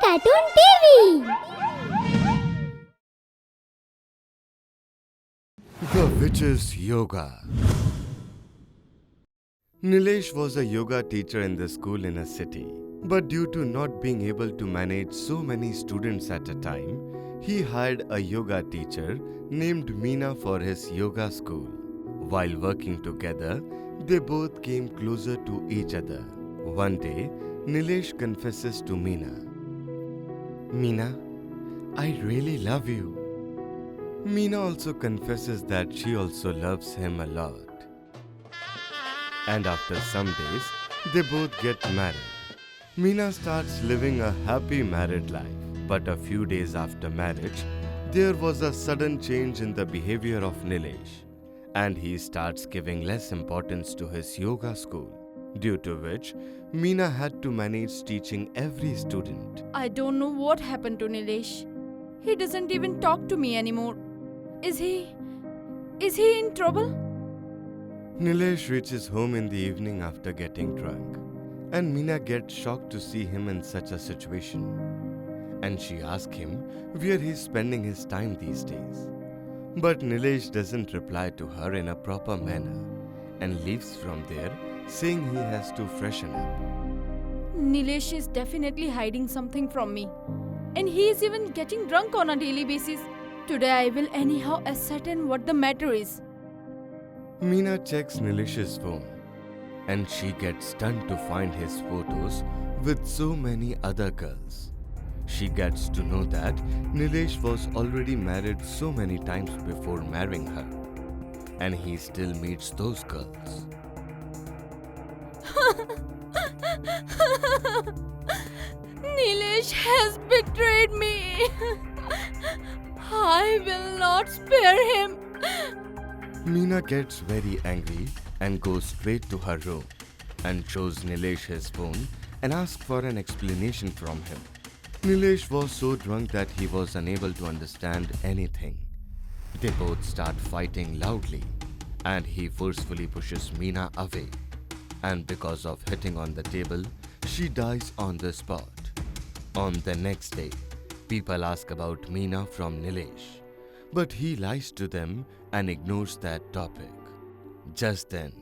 Cartoon TV. The Witch's Yoga. Nilesh was a yoga teacher in the school in a city. But due to not being able to manage so many students at a time, he hired a yoga teacher named Meena for his yoga school. While working together, they both came closer to each other. One day, Nilesh confesses to Meena, "Meena, I really love you." Meena also confesses that she also loves him a lot. And after some days, they both get married. Meena starts living a happy married life. But a few days after marriage, there was a sudden change in the behavior of Nilesh, and he starts giving less importance to his yoga school, due to which Meena had to manage teaching every student. I don't know what happened to Nilesh. He doesn't even talk to me anymore. Is he in trouble? Nilesh reaches home in the evening after getting drunk, and Meena gets shocked to see him in such a situation. And she asks him where he's spending his time these days. But Nilesh doesn't reply to her in a proper manner and leaves from there saying he has to freshen up. Nilesh is definitely hiding something from me. And he is even getting drunk on a daily basis. Today I will anyhow ascertain what the matter is. Meena checks Nilesh's phone, and she gets stunned to find his photos with so many other girls. She gets to know that Nilesh was already married so many times before marrying her, and he still meets those girls. Nilesh has betrayed me. I will not spare him. Meena gets very angry and goes straight to her room and shows Nilesh his phone and asks for an explanation from him. Nilesh was so drunk that he was unable to understand anything. They both start fighting loudly, and he forcefully pushes Meena away. And because of hitting on the table, she dies on the spot. On the next day, people ask about Meena from Nilesh, but he lies to them and ignores that topic. Just then,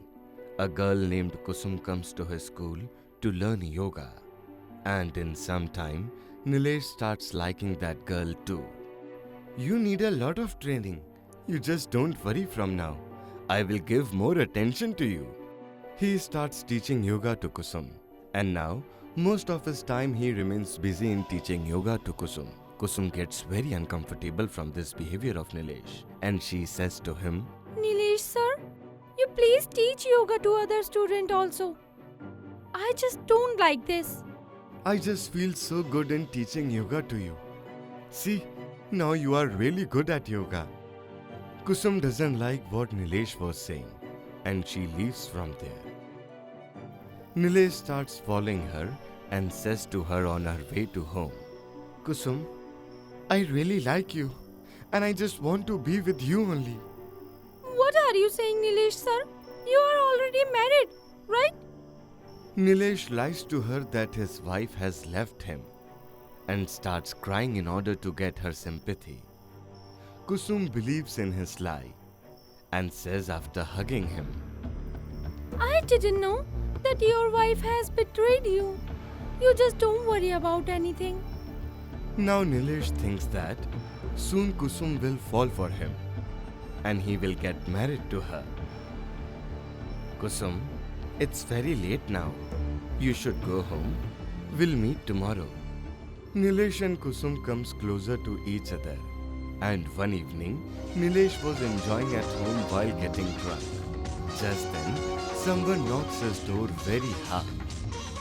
a girl named Kusum comes to his school to learn yoga, and in some time, Nilesh starts liking that girl too. "You need a lot of training. You just don't worry from now. I will give more attention to you." He starts teaching yoga to Kusum, and now most of his time he remains busy in teaching yoga to Kusum. Kusum gets very uncomfortable from this behavior of Nilesh, and she says to him, Nilesh sir, you please teach yoga to other students also. I just don't like this. "I just feel so good in teaching yoga to you. See, now you are really good at yoga." Kusum doesn't like what Nilesh was saying, and she leaves from there. Nilesh starts following her and says to her on her way to home, "Kusum, I really like you, and I just want to be with you only." What are you saying, Nilesh sir? You are already married, right? Nilesh lies to her that his wife has left him and starts crying in order to get her sympathy. Kusum believes in his lie and says after hugging him, I didn't know that your wife has betrayed you. You just don't worry about anything. Now Nilesh thinks that soon Kusum will fall for him and he will get married to her. "Kusum, it's very late now. You should go home. We'll meet tomorrow." Nilesh and Kusum comes closer to each other, and one evening Nilesh was enjoying at home while getting drunk. Just then, someone knocks his door very hard.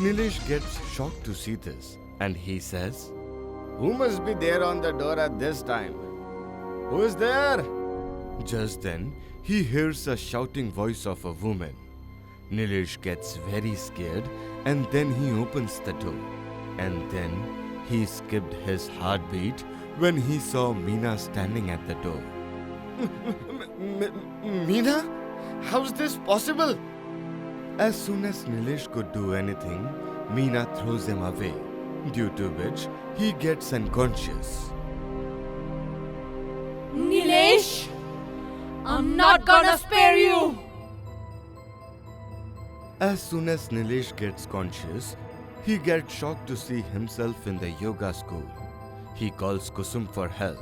Nilesh gets shocked to see this, and he says, "Who must be there on the door at this time? Who is there?" Just then, he hears a shouting voice of a woman. Nilesh gets very scared, and then he opens the door. And then he skipped his heartbeat when he saw Meena standing at the door. "Meena? How's this possible?" As soon as Nilesh could do anything, Meena throws him away due to which he gets unconscious. Nilesh, I'm not gonna spare you. As soon as Nilesh gets conscious, he gets shocked to see himself in the yoga school. He calls Kusum for help.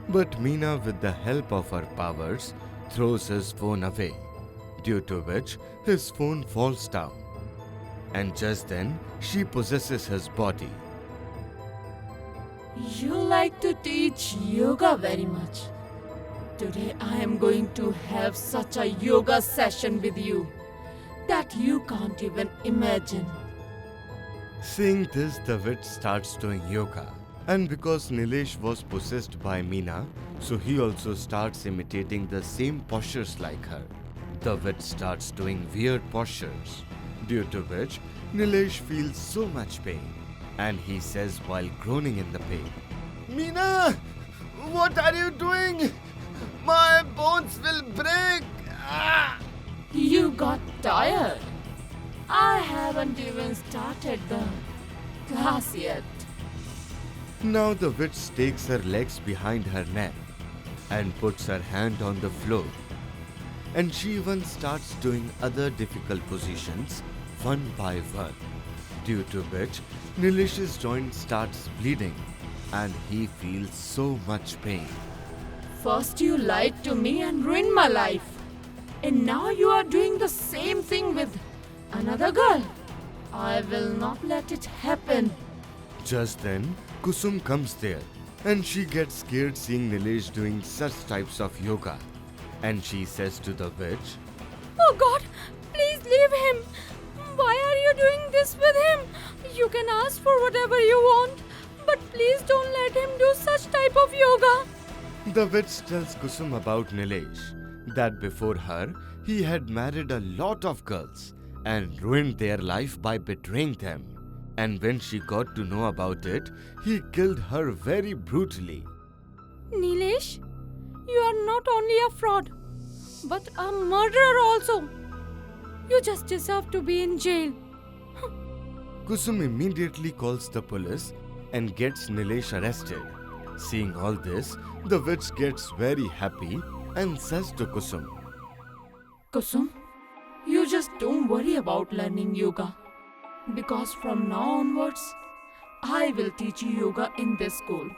But Meena, with the help of her powers, throws his phone away, due to which his phone falls down. And just then, she possesses his body. You like to teach yoga very much. Today I am going to have such a yoga session with you that you can't even imagine. Seeing this, the witch starts doing yoga. And because Nilesh was possessed by Meena, so he also starts imitating the same postures like her. The witch starts doing weird postures, due to which Nilesh feels so much pain. And he says while groaning in the pain, "Meena, what are you doing? My bones will break!" Ah! You got tired. I haven't even started the class yet. Now the witch takes her legs behind her neck and puts her hand on the floor. And she even starts doing other difficult positions one by one, due to which Nilesh's joint starts bleeding and he feels so much pain. First you lied to me and ruined my life. And now you are doing the same thing with another girl. I will not let it happen. Just then, Kusum comes there and she gets scared seeing Nilesh doing such types of yoga. And she says to the witch, Oh God, please leave him. Why are you doing this with him? You can ask for whatever you want, but please don't let him do such type of yoga. The witch tells Kusum about Nilesh, that before her, he had married a lot of girls and ruined their life by betraying them. And when she got to know about it, he killed her very brutally. Nilesh, you are not only a fraud, but a murderer also. You just deserve to be in jail. Kusum immediately calls the police and gets Nilesh arrested. Seeing all this, the witch gets very happy and says to Kusum, Kusum, you just don't worry about learning yoga. Because from now onwards, I will teach you yoga in this school.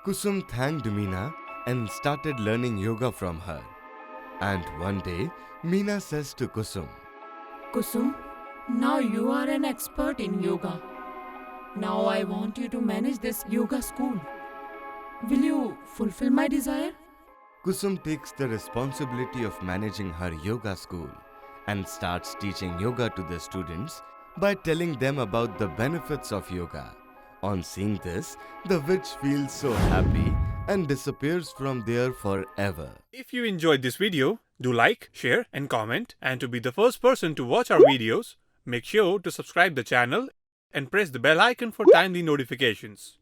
Kusum thanked Meena and started learning yoga from her. And one day, Meena says to Kusum, Kusum, now you are an expert in yoga. Now I want you to manage this yoga school. Will you fulfill my desire? Kusum takes the responsibility of managing her yoga school and starts teaching yoga to the students by telling them about the benefits of yoga. On seeing this, the witch feels so happy and disappears from there forever. If you enjoyed this video, do like, share and comment, and to be the first person to watch our videos, make sure to subscribe the channel and press the bell icon for timely notifications.